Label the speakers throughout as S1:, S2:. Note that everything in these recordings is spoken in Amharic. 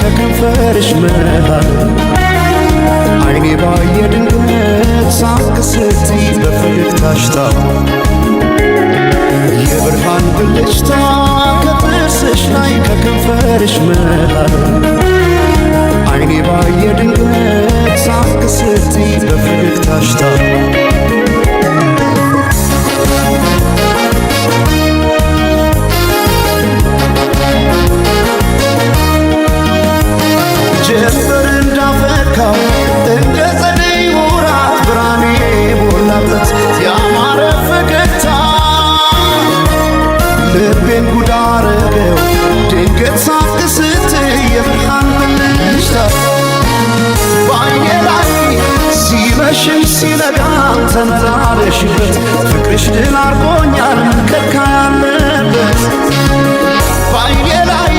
S1: ከንፈርሽ መሃል አይኔ ባየ ድንገት ሳቅ ስትይ በፈገግታሽ ታው የብርሃን ብልጭታ ከጥርስሽ ላይ ከከንፈርሽ መሃል አይኔ ባየ ድንገት ሳቅ ስትይ በፈገግታሽ ታው ጀንበር እንዳፈካው እንደ ጸደይ ወራት ብርሃኔ ሞላበት ያማረ ፈገግታ ልቤን ጉድ አረገው ድንገት ሳቅ ስትይ የብርሃን ብልጭታ በዓይኔ ላይ ሲመሽም ሲነጋም ተመላለሽበት ፍቅርሽ ድል አርጎኛል ከካ ያለበት በዓይኔ ላይ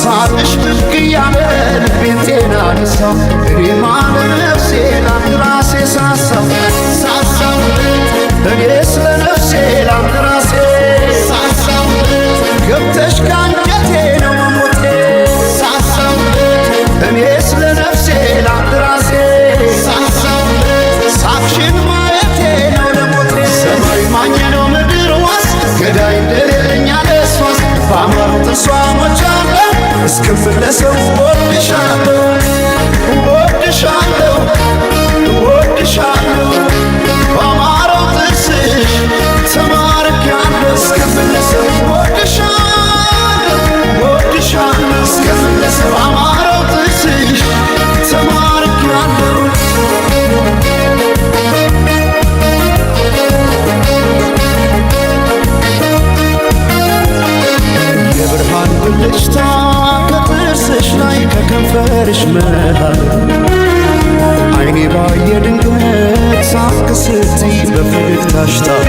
S1: ሳቅሽ ብቅ እያለ ልቤን ጤና ነሳው እኔማ ለነፍሴ ላንድ ራሴ ሳሳው እኔ ስለ ነፍሴ ላንድ ራሴ ሳሳው ገብተሽ ካንጀቴ ነው መሞቴ ሳሳው እኔ ስለ ነፍሴ ላንድ ራሴ ሳሳው ሳቅሽን ማየቴ ነው ለሞቴ ሰማይ ማኘ ነው ምድር ዋስ ገዳይ እንደሌለኝ አለሷስ በአማሩ ጥርሷ ሞቻለሁ እስክመለሰው እወድሻለሁ እወድሻለሁ እወድሻለሁ በአማረው ጥርስሽ ተማርኬያለሁ እስክመለሰው እወድሻለሁ እወድሻለሁ እስክመለሰው በአማረው ጥርስሽ ተማርኬያለሁ የብርሃን ብልጭታ ከጥርስሽ ላይ ከከንፈርሽ መሃል አይኔ ባየ ድንገት ሳቅ ስትይ በፈገግታሽ ታው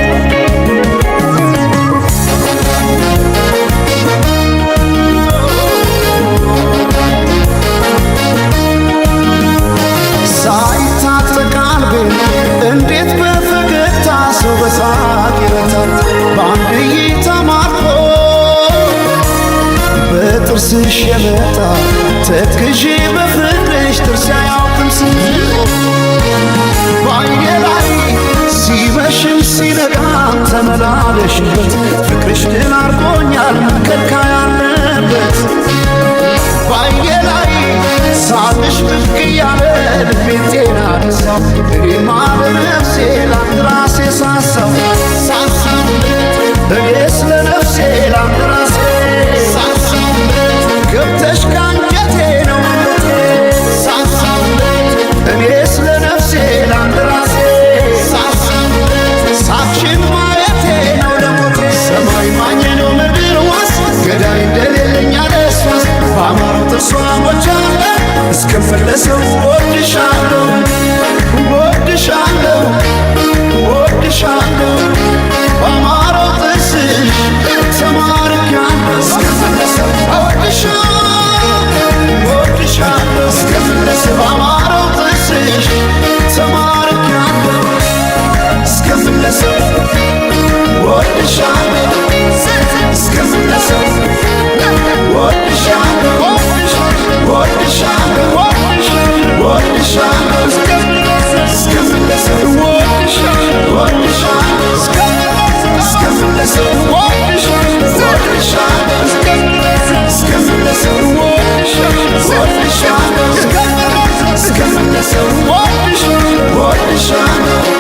S1: ሳይታጠቅ ቀልቤን እንዴት በፈገግታ ሰው በሳቅ ይረታል በአንድ እይታ ማርኮ በጥርስሽ የመጣ ተክዤ በፍቅርሽ ጥርስ አያውቅም ስንቆ በዓይኔ ላይ ሲመሽም ሲነጋም ተመላለሽበት ፍቅርሽ ድል አርጎኛል ከካ ያለበት በዓይኔ ላይ ሳቅሽ ብቅ እያለ ልቤን ጤና ነሳው እኔማ ለነፍሴ ላንድ ራሴ ሳሳው እኔ ስለ ነፍሴ ላንድ ራሴ ገብተሽ ካንጀቴ ነው ሞቴ እኔ ስለ ነፍሴ ላንድ ራሴ ሳቅሽን ማየቴ ነው ለሞቴ ሰማይ ማኘ ነው ምድር ዋስ ገዳይ እንደሌለኝ አለሷስ በአማረው ጥርሷ ሞቻለሁ እስክመለሰው እወድሻለሁ እወድሻለሁ እወድሻለሁ በአማረው ጥርስሽ ተማርኬያለሁ እስክመለሰው እወድሻለሁ እስክመለሰው በአማረው ጥርስሽ ተማርኬያለሁ እስክመለሰው እወድሻለሁ እስክመለሰው እወድሻለሁ እወድሻለሁ እወድሻለሁ እስክመለሰው እወድሻለሁ እስክመለሰው እስክመለሰው እወድሻለሁ እስክመለሰው እወድሻለሁ